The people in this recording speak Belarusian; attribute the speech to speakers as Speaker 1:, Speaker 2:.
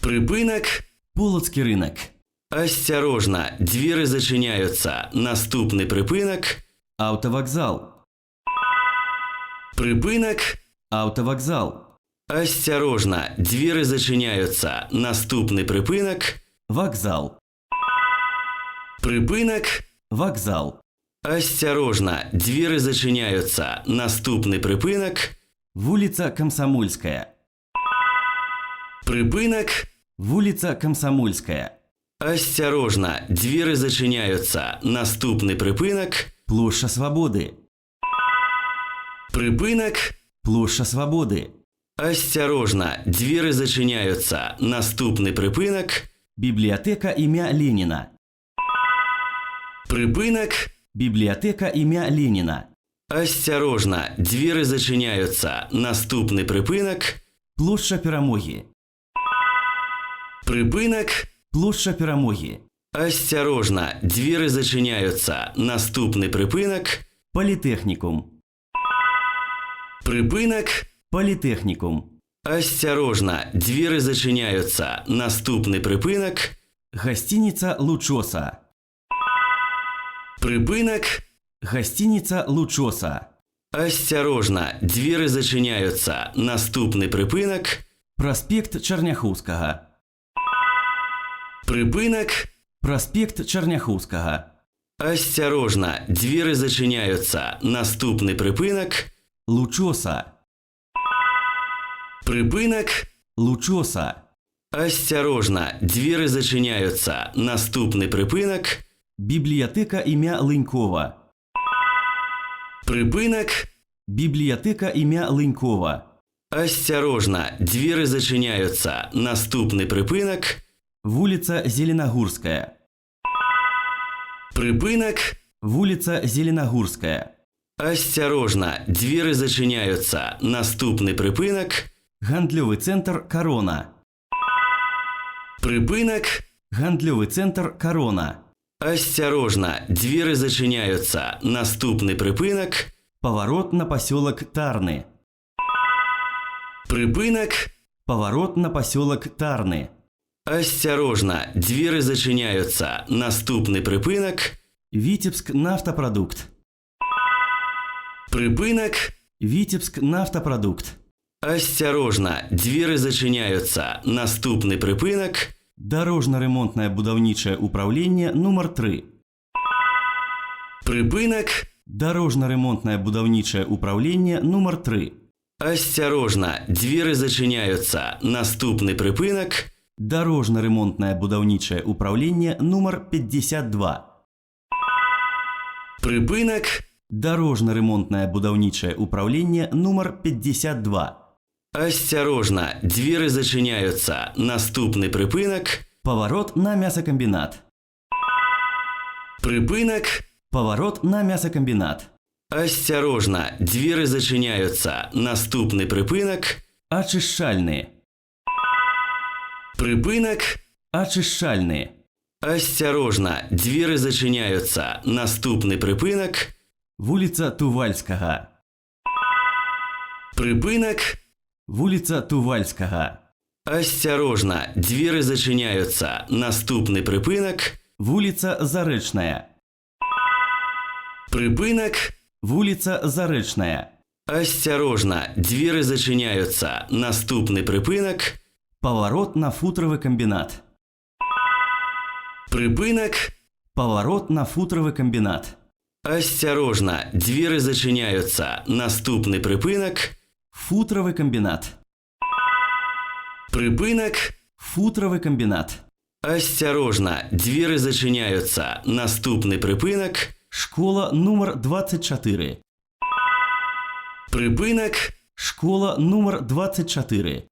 Speaker 1: Припинок.
Speaker 2: Полоцкий рынок.
Speaker 1: Осторожно, двери зачиняються. Наступний припинок.
Speaker 2: Автовокзал.
Speaker 1: Припинок.
Speaker 2: Автовокзал.
Speaker 1: Осторожно, двери зачиняються. Наступний припинок.
Speaker 2: Вокзал.
Speaker 1: Припинок.
Speaker 2: Вокзал.
Speaker 1: Осторожно, двери зачиняються. Наступний припинок.
Speaker 2: Вулица Комсомольская.
Speaker 1: Припинок.
Speaker 2: Вулица Комсомольская.
Speaker 1: Осторожно, двери зачиняються. Наступний припинок.
Speaker 2: Площадь Свободы.
Speaker 1: Припинок.
Speaker 2: Площадь Свободы.
Speaker 1: Осторожно, двери зачиняються. Наступний припинок.
Speaker 2: Библиотека имя Ленина.
Speaker 1: Припинок.
Speaker 2: Библиотека имя Ленина.
Speaker 1: Осторожно, двери зачиняються. Наступний припинок.
Speaker 2: Площадь Перемоги.
Speaker 1: Припинок.
Speaker 2: Площадь Перемоги.
Speaker 1: Осторожно, двери зачиняються. Наступний припинок.
Speaker 2: Политехникум.
Speaker 1: Припинок.
Speaker 2: Политехникум.
Speaker 1: Осторожно, двери зачиняються. Наступний припинок.
Speaker 2: Гостиница Лучоса.
Speaker 1: Припинок.
Speaker 2: Гостиница Лучоса.
Speaker 1: Осторожно, двери зачиняються. Наступний припинок.
Speaker 2: Проспект Черняховского.
Speaker 1: Припинок.
Speaker 2: Проспект Черняховского.
Speaker 1: Осторожно, двери зачиняються. Наступний припинок.
Speaker 2: Лучоса.
Speaker 1: Припинок.
Speaker 2: Лучоса.
Speaker 1: Осторожно, двери зачиняються. Наступний припинок.
Speaker 2: Библиотека имя Ленькова.
Speaker 1: Припинок.
Speaker 2: Библиотека имя Ленькова.
Speaker 1: Осторожно, двери зачиняються. Наступний припинок.
Speaker 2: Вулица Зеленогорская.
Speaker 1: Припинок.
Speaker 2: Вулица Зеленогорская.
Speaker 1: Осторожно, двери зачиняються. Наступний припинок.
Speaker 2: Гандлёвый центр Корона.
Speaker 1: Припинок.
Speaker 2: Гандлёвый центр Корона.
Speaker 1: Осторожно, двери зачиняються. Наступний припинок.
Speaker 2: Поворот на поселок Тарны.
Speaker 1: Припинок.
Speaker 2: Поворот на поселок Тарны.
Speaker 1: Осторожно, двери зачиняються. Наступний припинок.
Speaker 2: Витебск нафтопродукт.
Speaker 1: Припинок.
Speaker 2: Витебск нафтопродукт.
Speaker 1: Осторожно, двери зачиняються. Наступний припинок.
Speaker 2: Дорожно-ремонтное будовничее управление номер 3.
Speaker 1: Припинок.
Speaker 2: Дорожно-ремонтное будовничее управление номер 3.
Speaker 1: Осторожно, двери зачиняються. Наступний припинок.
Speaker 2: Дорожно-ремонтное будовничее управление номер 52.
Speaker 1: Припинок.
Speaker 2: Дорожно-ремонтное будовничее управление номер 52.
Speaker 1: Осторожно, двери зачиняються. Наступний припинок.
Speaker 2: Поворот на мясокомбинат.
Speaker 1: Припинок.
Speaker 2: Поворот на мясокомбинат.
Speaker 1: Осторожно, двери зачиняються. Наступний припинок.
Speaker 2: Очищальные.
Speaker 1: Припинок.
Speaker 2: Очищальные.
Speaker 1: Осторожно, двери зачиняються. Наступний припинок.
Speaker 2: Вулица Тувальского.
Speaker 1: Припинок.
Speaker 2: Вулица Тувальского.
Speaker 1: Осторожно, двери зачиняються. Наступний припинок.
Speaker 2: Вулица Заречная.
Speaker 1: Припинок.
Speaker 2: Вулица Заречная.
Speaker 1: Осторожно, двери зачиняються. Наступний припинок.
Speaker 2: Поворот на футровый комбинат.
Speaker 1: Припинок.
Speaker 2: Поворот на футровый комбинат.
Speaker 1: Осторожно, двери зачиняються. Наступний припинок.
Speaker 2: Футровый комбинат.
Speaker 1: Припинок.
Speaker 2: Футровый комбинат.
Speaker 1: Осторожно, двери зачиняються. Наступний припинок.
Speaker 2: Школа номер 24.
Speaker 1: Припинок.
Speaker 2: Школа номер 24.